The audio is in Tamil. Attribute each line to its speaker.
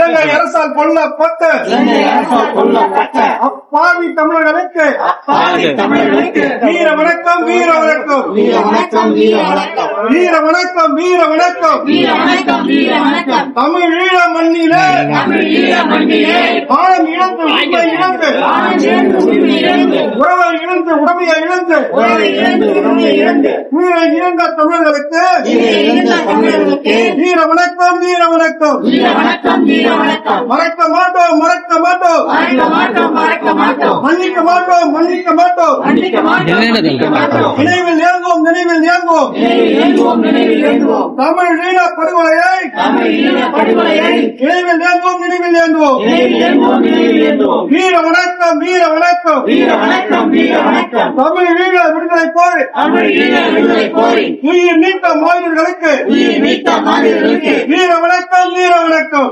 Speaker 1: இலங்கை அரசால் கொல்லப்பட்ட அப்பாவி தமிழர்களுக்கு வீர வணக்கம், வீர வணக்கம், வீர வணக்கம், வீர வணக்கம், வீர வணக்கம், வீர வணக்கம், வீர வணக்கம். தமிழ் ஈழ மண்ணிலே மானம் இழந்து, உண்மை இழந்து, உறவை இழந்து, உடமையை இழந்து, உயிரை இழந்த தமிழர்களுக்கு வீர வணக்கம், வீர வணக்கம், வீர வணக்கம், வீர வணக்கம். மறக்க மாட்டோம், மறக்க மாட்டோம், மறக்க மாட்டோம், மன்னிக்க மாட்டோம், மன்னிக்க மாட்டோம், மன்னிக்க மாட்டோம். நினைவில் ஏங்குவோம், நினைவில் ஏங்குவோம், நினைவில் ஏங்குவோம். தமிழ் ஈழ படுகொலையை நினைவில் ஏங்குவோம், நினைவில் ஏங்குவோம். வீர வணக்கம், வீர வணக்கம், வீர வணக்கம், வீர வணக்கம். தமிழ் ஈழ விடுதலை போர், உயிர் நீத்த மாவீரர்களுக்கு வீர வணக்கம், வீர வணக்கம்.